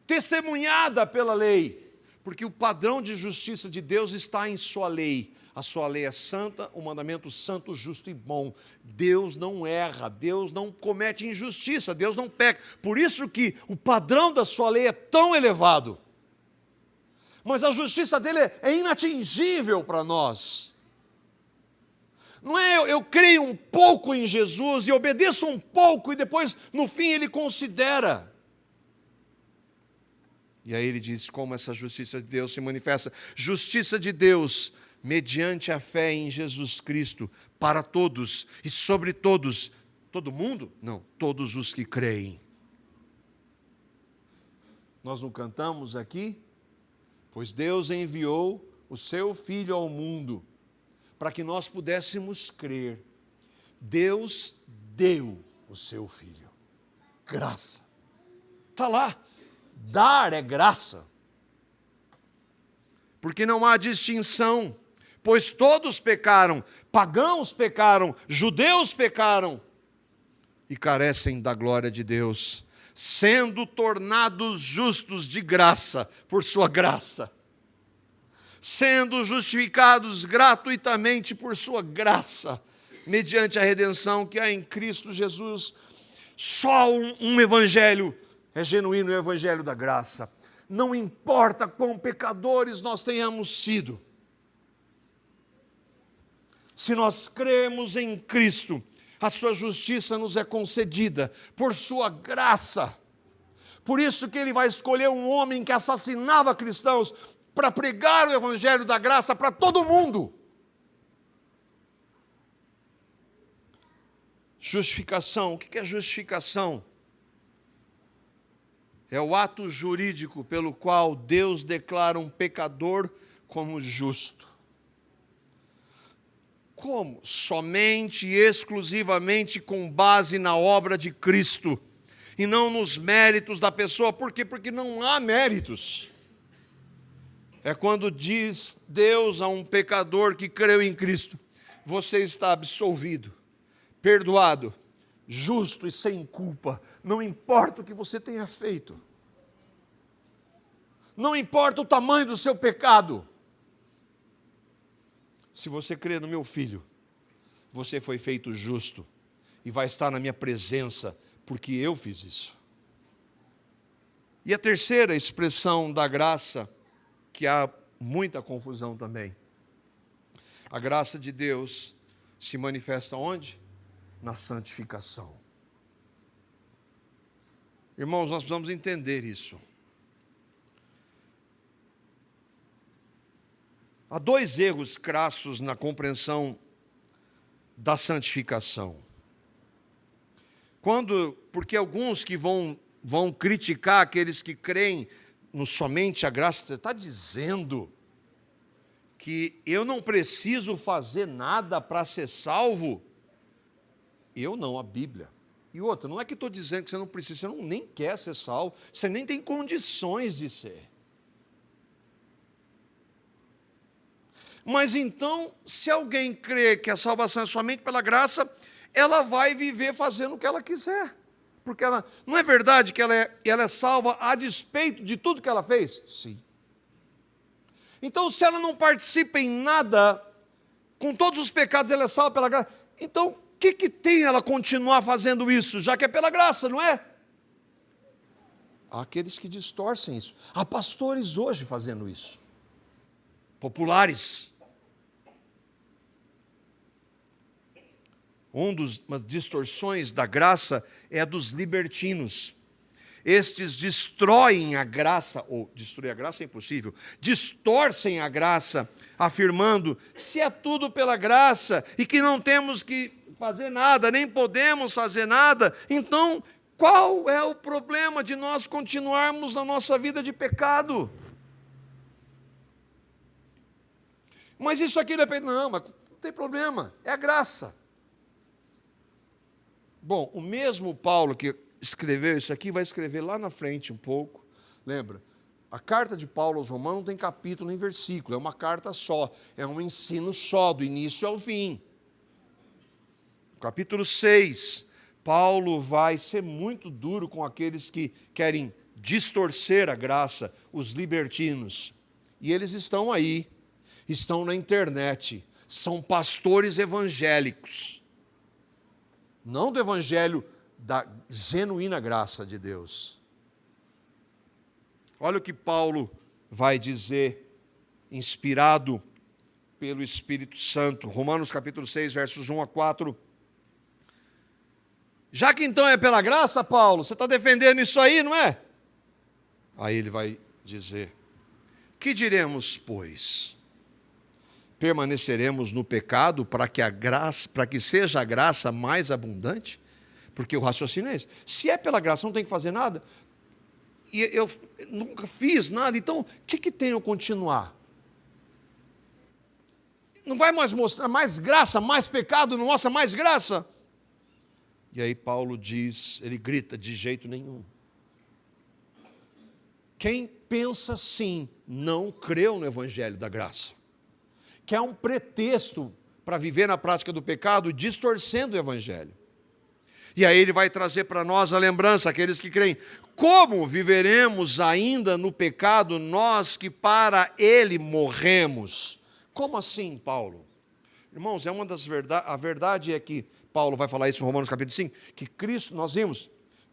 testemunhada pela lei, porque o padrão de justiça de Deus está em sua lei. A sua lei é santa, o mandamento santo, justo e bom. Deus não erra, Deus não comete injustiça, Deus não peca. Por isso que o padrão da sua lei é tão elevado. Mas a justiça dele é inatingível para nós. Não é eu creio um pouco em Jesus e obedeço um pouco e depois, no fim, ele considera. E aí ele diz como essa justiça de Deus se manifesta. Justiça de Deus, mediante a fé em Jesus Cristo, para todos e sobre todos. Todo mundo? Não, todos os que creem. Nós não cantamos aqui? Pois Deus enviou o seu Filho ao mundo, para que nós pudéssemos crer. Deus deu o seu Filho. graça. Está lá. Dar é graça. Porque não há distinção, pois todos pecaram, pagãos pecaram, judeus pecaram e carecem da glória de Deus, sendo tornados justos de graça, por sua graça, sendo justificados gratuitamente por sua graça, mediante a redenção que há em Cristo Jesus. Só um evangelho é genuíno, o evangelho da graça. Não importa quão pecadores nós tenhamos sido, se nós cremos em Cristo, a sua justiça nos é concedida por sua graça. Por isso que ele vai escolher um homem que assassinava cristãos para pregar o evangelho da graça para todo mundo. Justificação. O que é justificação? É o ato jurídico pelo qual Deus declara um pecador como justo. Como? Somente e exclusivamente com base na obra de Cristo, e não nos méritos da pessoa. Por quê? Porque não há méritos. É quando diz Deus a um pecador que creu em Cristo: você está absolvido, perdoado, justo e sem culpa. Não importa o que você tenha feito. Não importa o tamanho do seu pecado. Se você crê no meu Filho, você foi feito justo e vai estar na minha presença, porque eu fiz isso. E a terceira expressão da graça, que há muita confusão também. A graça de Deus se manifesta onde? Na santificação. Irmãos, nós precisamos entender isso. Há dois erros crassos na compreensão da santificação. Porque alguns que vão criticar aqueles que creem no somente a graça, você está dizendo que eu não preciso fazer nada para ser salvo? Eu não, a Bíblia. E outra, não é que estou dizendo que você não precisa, você nem quer ser salvo, você nem tem condições de ser. Mas então, se alguém crê que a salvação é somente pela graça, ela vai viver fazendo o que ela quiser. Porque ela, não é verdade que ela é salva a despeito de tudo que ela fez? Sim. Então, se ela não participa em nada, com todos os pecados ela é salva pela graça, então o que tem ela continuar fazendo isso, já que é pela graça, não é? Há aqueles que distorcem isso. Há pastores hoje fazendo isso. Populares. Umas distorções da graça é a dos libertinos. Estes destroem a graça, ou destruir a graça é impossível, distorcem a graça, afirmando: se é tudo pela graça e que não temos que fazer nada, nem podemos fazer nada, então qual é o problema de nós continuarmos na nossa vida de pecado? Mas isso aqui não, mas não tem problema, é a graça. Bom, o mesmo Paulo que escreveu isso aqui vai escrever lá na frente um pouco. Lembra? A carta de Paulo aos Romanos não tem capítulo nem versículo, é uma carta só, é um ensino só, do início ao fim. Capítulo 6, Paulo vai ser muito duro com aqueles que querem distorcer a graça, os libertinos. E eles estão aí, estão na internet, são pastores evangélicos. Não do evangelho da genuína graça de Deus. Olha o que Paulo vai dizer, inspirado pelo Espírito Santo. Romanos capítulo 6, versos 1 a 4. Já que então é pela graça, Paulo, você está defendendo isso aí, não é? Aí ele vai dizer: que diremos, pois? Permaneceremos no pecado para que seja a graça mais abundante? Porque o raciocínio é esse. Se é pela graça, não tem que fazer nada. E eu nunca fiz nada, então o que tem eu continuar? Não vai mais mostrar mais graça, mais pecado, não mostra mais graça? E aí Paulo diz, ele grita, de jeito nenhum. Quem pensa assim não creu no Evangelho da graça. Que é um pretexto para viver na prática do pecado, distorcendo o Evangelho. E aí ele vai trazer para nós a lembrança, aqueles que creem, como viveremos ainda no pecado, nós que para ele morremos? Como assim, Paulo? Irmãos, é uma das verdades, a verdade é que, Paulo vai falar isso em Romanos capítulo 5, que Cristo, nós vimos,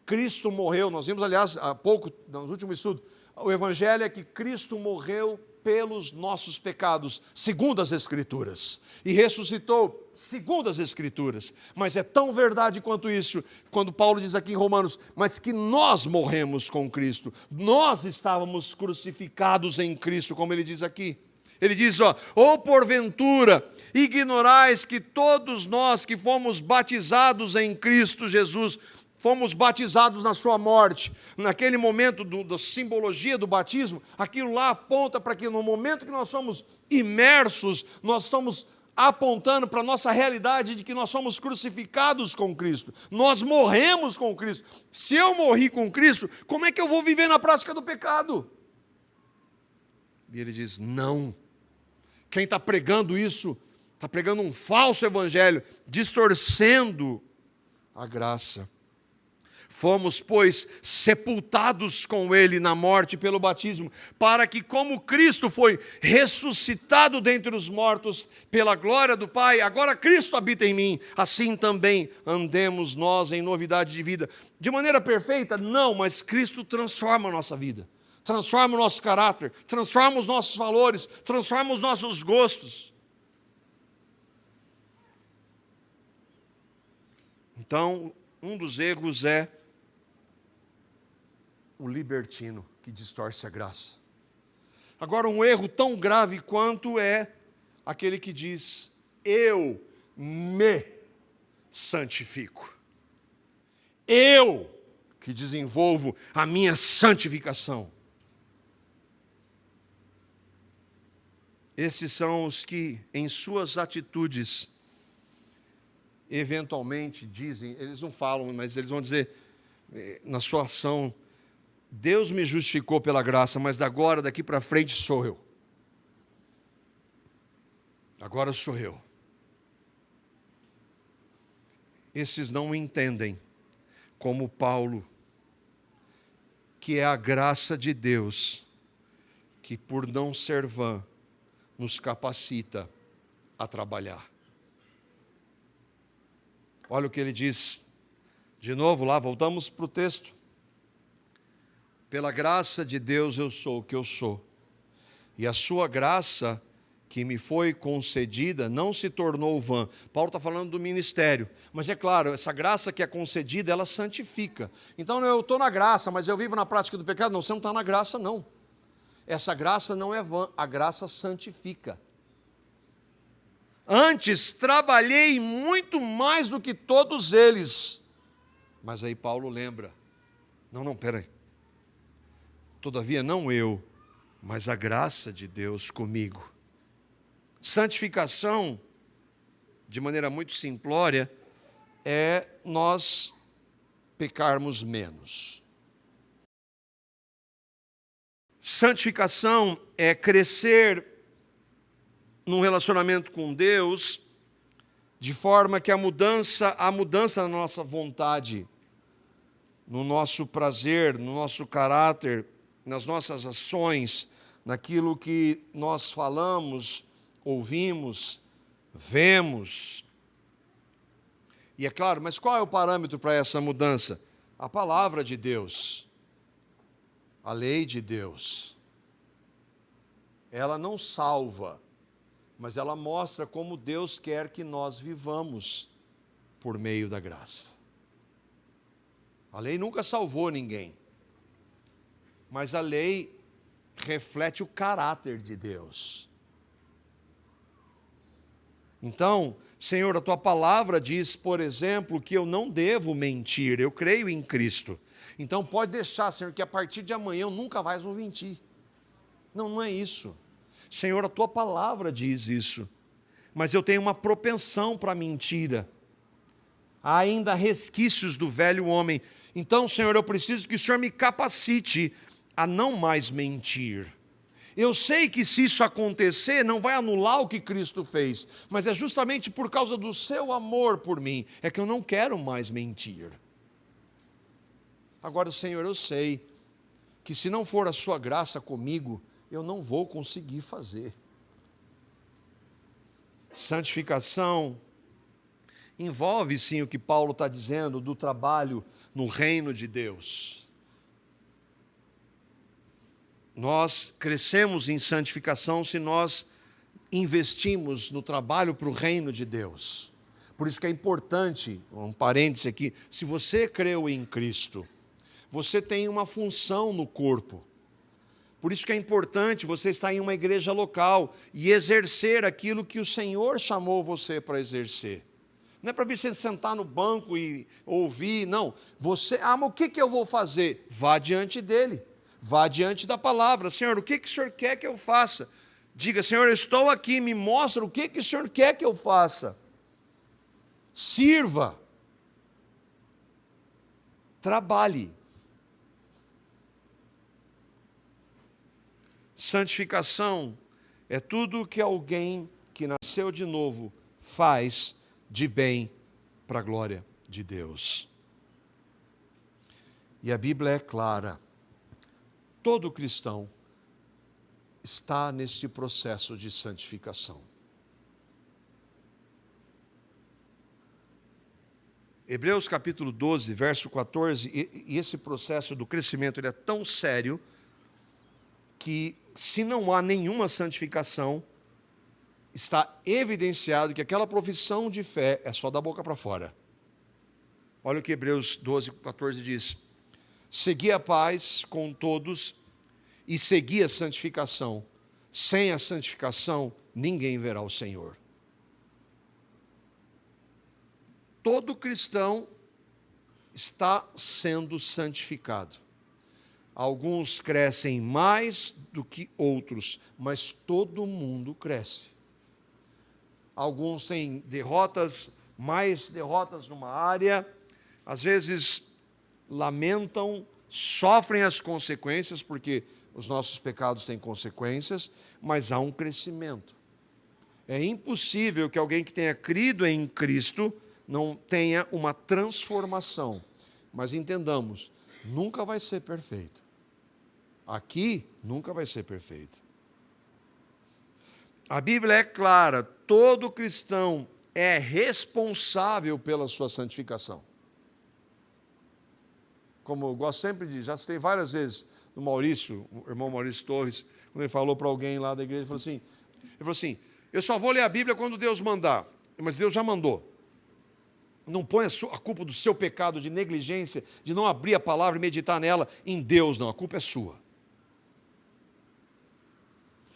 Cristo morreu, nós vimos aliás há pouco, no último estudo, o Evangelho é que Cristo morreu pelos nossos pecados, segundo as Escrituras, e ressuscitou, segundo as Escrituras, mas é tão verdade quanto isso, quando Paulo diz aqui em Romanos, mas que nós morremos com Cristo, nós estávamos crucificados em Cristo, como ele diz aqui. Ele diz, ou porventura ignorais que todos nós que fomos batizados em Cristo Jesus, fomos batizados na sua morte. Naquele momento da simbologia do batismo, aquilo lá aponta para que no momento que nós somos imersos, nós estamos apontando para a nossa realidade de que nós somos crucificados com Cristo. Nós morremos com Cristo. Se eu morri com Cristo, como é que eu vou viver na prática do pecado? E ele diz, não. Quem está pregando isso, está pregando um falso evangelho, distorcendo a graça. Fomos, pois, sepultados com ele na morte pelo batismo, para que, como Cristo foi ressuscitado dentre os mortos pela glória do Pai, agora Cristo habita em mim, assim também andemos nós em novidade de vida. De maneira perfeita? Não, mas Cristo transforma a nossa vida, transforma o nosso caráter, transforma os nossos valores, transforma os nossos gostos. Então, um dos erros é o libertino que distorce a graça. Agora, um erro tão grave quanto é aquele que diz, eu me santifico. Eu que desenvolvo a minha santificação. Esses são os que, em suas atitudes, eventualmente dizem, eles não falam, mas eles vão dizer, na sua ação, Deus me justificou pela graça, mas agora, daqui para frente, sou eu. Agora sou eu. Esses não entendem, como Paulo, que é a graça de Deus, que por não ser vã, nos capacita a trabalhar. Olha o que ele diz, de novo lá, voltamos para o texto. Pela graça de Deus eu sou o que eu sou, e a sua graça que me foi concedida não se tornou vã. Paulo está falando do ministério, mas é claro, essa graça que é concedida, ela santifica. Então eu estou na graça, mas eu vivo na prática do pecado? Não, você não está na graça não. Essa graça não é vã, a graça santifica. Antes trabalhei muito mais do que todos eles. Mas aí Paulo lembra, não, peraí. Todavia não eu, mas a graça de Deus comigo. Santificação, de maneira muito simplória, é nós pecarmos menos. Santificação é crescer num relacionamento com Deus, de forma que a mudança na nossa vontade, no nosso prazer, no nosso caráter, nas nossas ações, naquilo que nós falamos, ouvimos, vemos. E é claro, mas qual é o parâmetro para essa mudança? A palavra de Deus, a lei de Deus. Ela não salva, mas ela mostra como Deus quer que nós vivamos por meio da graça. A lei nunca salvou ninguém, mas a lei reflete o caráter de Deus. Então, Senhor, a tua palavra diz, por exemplo, que eu não devo mentir, eu creio em Cristo. Então pode deixar, Senhor, que a partir de amanhã eu nunca mais vou mentir. Não é isso. Senhor, a tua palavra diz isso, mas eu tenho uma propensão para a mentira. Há ainda resquícios do velho homem. Então, Senhor, eu preciso que o Senhor me capacite a não mais mentir. Eu sei que se isso acontecer, não vai anular o que Cristo fez, mas é justamente por causa do seu amor por mim, é que eu não quero mais mentir. Agora, Senhor, eu sei que se não for a sua graça comigo, eu não vou conseguir fazer. Santificação envolve sim o que Paulo está dizendo do trabalho no reino de Deus. Nós crescemos em santificação se nós investimos no trabalho para o reino de Deus. Por isso que é importante, um parêntese aqui, se você creu em Cristo, você tem uma função no corpo. Por isso que é importante você estar em uma igreja local e exercer aquilo que o Senhor chamou você para exercer. Não é para você sentar no banco e ouvir, não. Você, mas o que eu vou fazer? Vá diante dele. Vá diante da palavra. Senhor, o que o Senhor quer que eu faça? Diga, Senhor, eu estou aqui, me mostra o que o Senhor quer que eu faça. Sirva. Trabalhe. Santificação é tudo que alguém que nasceu de novo faz de bem para a glória de Deus. E a Bíblia é clara. Todo cristão está neste processo de santificação. Hebreus capítulo 12, verso 14, e esse processo do crescimento ele é tão sério que se não há nenhuma santificação, está evidenciado que aquela profissão de fé é só da boca para fora. Olha o que Hebreus 12, 14 diz. Segui a paz com todos e segui a santificação. Sem a santificação, ninguém verá o Senhor. Todo cristão está sendo santificado. Alguns crescem mais do que outros, mas todo mundo cresce. Alguns têm derrotas, mais derrotas numa área, às vezes lamentam, sofrem as consequências, porque os nossos pecados têm consequências, mas há um crescimento. É impossível que alguém que tenha crido em Cristo não tenha uma transformação. Mas entendamos, nunca vai ser perfeito. Aqui, nunca vai ser perfeito. A Bíblia é clara, todo cristão é responsável pela sua santificação. Como eu gosto sempre de, já citei várias vezes, do Maurício, o irmão Maurício Torres, quando ele falou para alguém lá da igreja, ele falou assim, eu só vou ler a Bíblia quando Deus mandar, mas Deus já mandou. Não põe a culpa do seu pecado de negligência, de não abrir a palavra e meditar nela em Deus, não, a culpa é sua.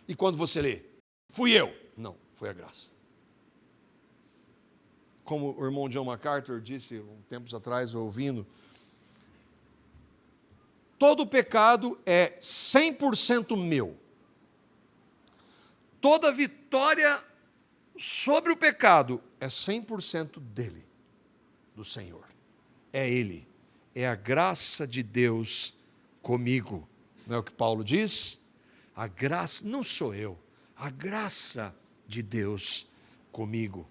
E quando você lê, fui eu. Não, foi a graça. Como o irmão John MacArthur disse tempos atrás, ouvindo, todo pecado é 100% meu. Toda vitória sobre o pecado é 100% dele, do Senhor. É ele, é a graça de Deus comigo. Não é o que Paulo diz? A graça, não sou eu, a graça de Deus comigo.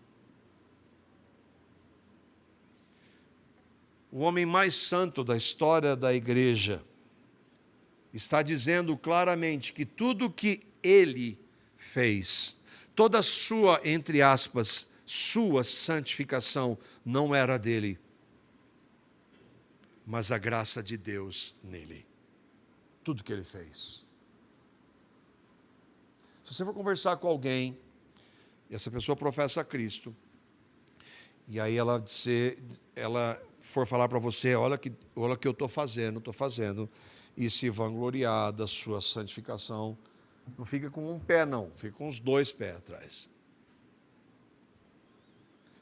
O homem mais santo da história da igreja está dizendo claramente que tudo que ele fez, toda a sua, entre aspas, sua santificação não era dele, mas a graça de Deus nele. Tudo que ele fez. Se você for conversar com alguém, e essa pessoa professa Cristo, e aí ela for falar para você, olha o que eu estou fazendo, e se vangloriar da sua santificação, não fica com um pé não, fica com os dois pés atrás.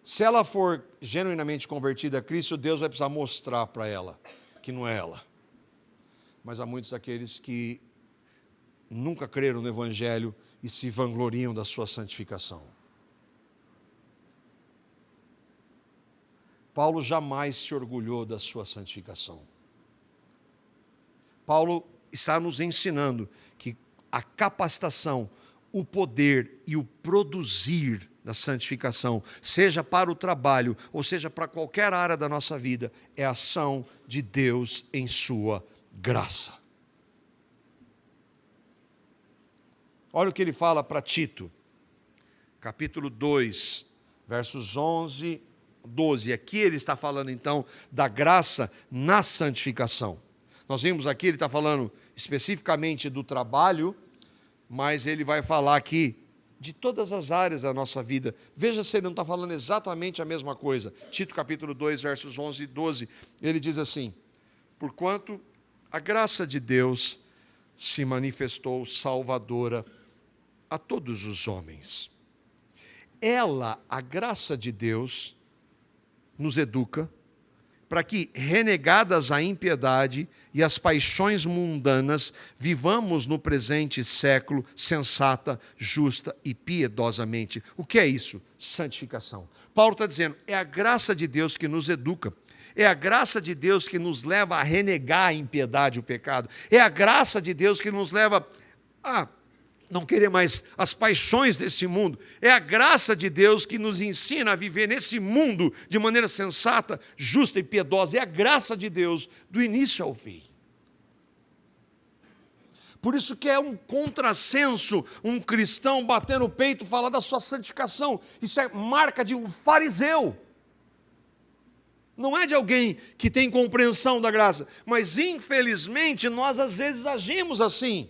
Se ela for genuinamente convertida a Cristo, Deus vai precisar mostrar para ela que não é ela. Mas há muitos daqueles que nunca creram no Evangelho e se vangloriam da sua santificação. Paulo jamais se orgulhou da sua santificação. Paulo está nos ensinando que a capacitação, o poder e o produzir da santificação, seja para o trabalho ou seja para qualquer área da nossa vida, é ação de Deus em sua graça. Olha o que ele fala para Tito, capítulo 2, versos 11, 12. Aqui ele está falando então da graça na santificação. Nós vimos aqui, ele está falando especificamente do trabalho, mas ele vai falar aqui de todas as áreas da nossa vida. Veja se ele não está falando exatamente a mesma coisa. Tito capítulo 2, versos 11 e 12, ele diz assim: porquanto a graça de Deus se manifestou salvadora a todos os homens. Ela, a graça de Deus, nos educa para que, renegadas a impiedade e as paixões mundanas, vivamos no presente século sensata, justa e piedosamente. O que é isso? Santificação. Paulo está dizendo, é a graça de Deus que nos educa. É a graça de Deus que nos leva a renegar a impiedade e o pecado. É a graça de Deus que nos leva a não querer mais as paixões desse mundo. É a graça de Deus que nos ensina a viver nesse mundo de maneira sensata, justa e piedosa. É a graça de Deus do início ao fim. Por isso que é um contrassenso um cristão bater no peito e falar da sua santificação. Isso é marca de um fariseu. Não é de alguém que tem compreensão da graça. Mas infelizmente nós às vezes agimos assim.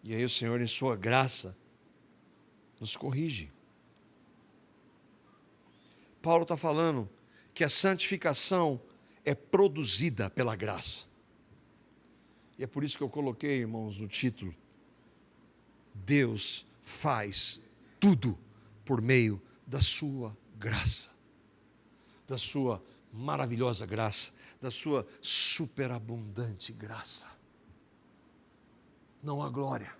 E aí o Senhor, em sua graça, nos corrige. Paulo está falando que a santificação é produzida pela graça. E é por isso que eu coloquei, irmãos, no título: Deus faz tudo por meio da sua graça, da sua maravilhosa graça, da sua superabundante graça. Não há glória.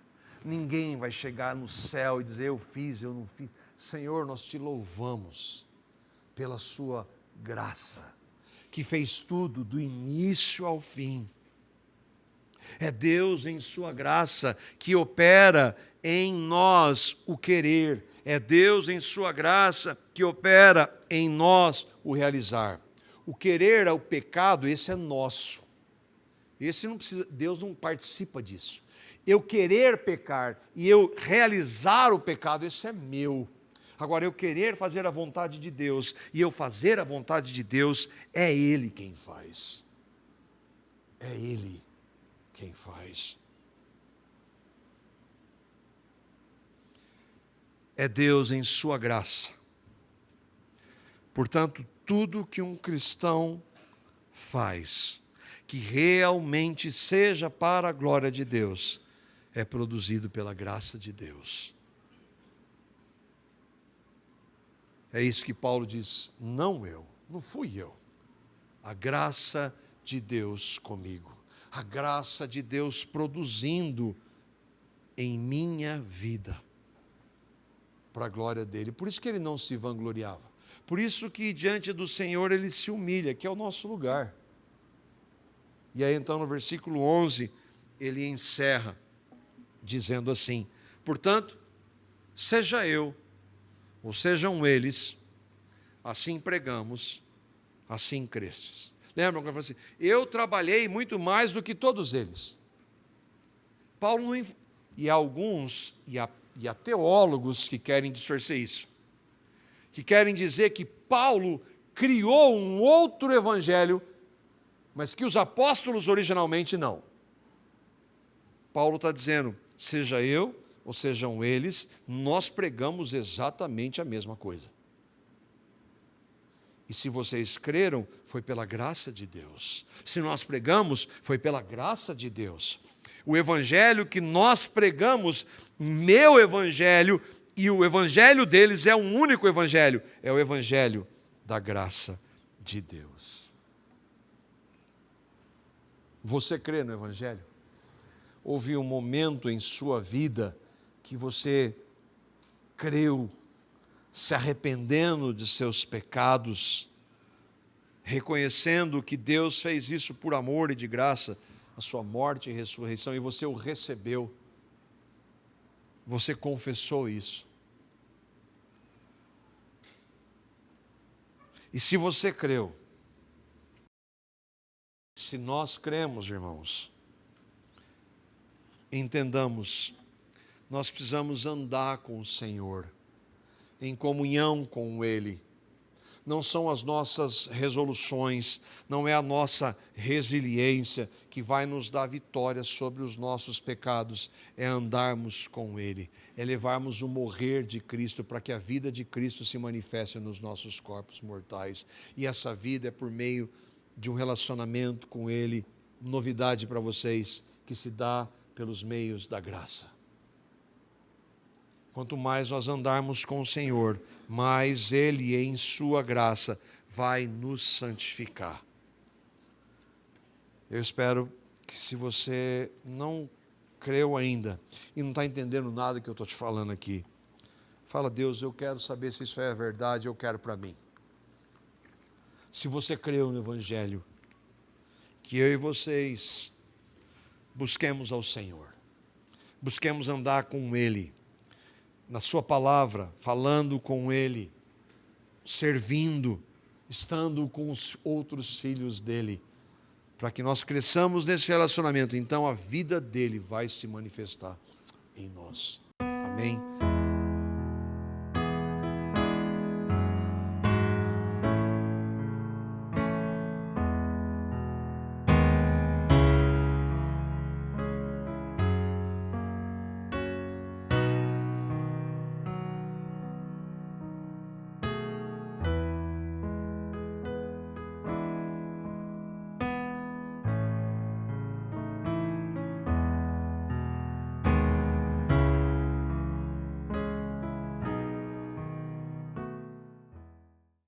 Ninguém vai chegar no céu e dizer, eu fiz, eu não fiz. Senhor, nós te louvamos pela sua graça, que fez tudo do início ao fim. É Deus em sua graça que opera em nós o querer. É Deus em sua graça que opera em nós o realizar. O querer é o pecado, esse é nosso. Esse não precisa, Deus não participa disso. Eu querer pecar e eu realizar o pecado, esse é meu. Agora, eu querer fazer a vontade de Deus e eu fazer a vontade de Deus, é Ele quem faz. É Ele quem faz. É Deus em sua graça. Portanto, tudo que um cristão faz, que realmente seja para a glória de Deus, é produzido pela graça de Deus. É isso que Paulo diz, não fui eu. A graça de Deus comigo. A graça de Deus produzindo em minha vida, para a glória dele. Por isso que ele não se vangloriava. Por isso que diante do Senhor ele se humilha, que é o nosso lugar. E aí então no versículo 11, ele encerra dizendo assim, portanto, seja eu, ou sejam eles, assim pregamos, assim crestes. Lembram que eu falei assim, eu trabalhei muito mais do que todos eles. Paulo não, e há alguns, e há teólogos que querem distorcer isso, que querem dizer que Paulo criou um outro evangelho, mas que os apóstolos originalmente não. Paulo está dizendo, seja eu, ou sejam eles, nós pregamos exatamente a mesma coisa. E se vocês creram, foi pela graça de Deus. Se nós pregamos, foi pela graça de Deus. O evangelho que nós pregamos, meu evangelho e o evangelho deles é um único evangelho, é o evangelho da graça de Deus. Você crê no evangelho? Houve um momento em sua vida que você creu se arrependendo de seus pecados, reconhecendo que Deus fez isso por amor e de graça, a sua morte e ressurreição, e você o recebeu, você confessou isso. E se você creu, se nós cremos, irmãos, entendamos, nós precisamos andar com o Senhor, em comunhão com Ele. Não são as nossas resoluções, não é a nossa resiliência que vai nos dar vitória sobre os nossos pecados, é andarmos com Ele, é levarmos o morrer de Cristo para que a vida de Cristo se manifeste nos nossos corpos mortais. E essa vida é por meio de um relacionamento com Ele, novidade para vocês, que se dá pelos meios da graça. Quanto mais nós andarmos com o Senhor, mais Ele, em sua graça, vai nos santificar. Eu espero que, se você não creu ainda e não está entendendo nada que eu estou te falando aqui, fala: Deus, eu quero saber se isso é verdade, eu quero para mim. Se você creu no Evangelho, que eu e vocês busquemos ao Senhor, busquemos andar com Ele, na sua palavra, falando com Ele, servindo, estando com os outros filhos dEle, para que nós cresçamos nesse relacionamento, então a vida dEle vai se manifestar em nós. Amém?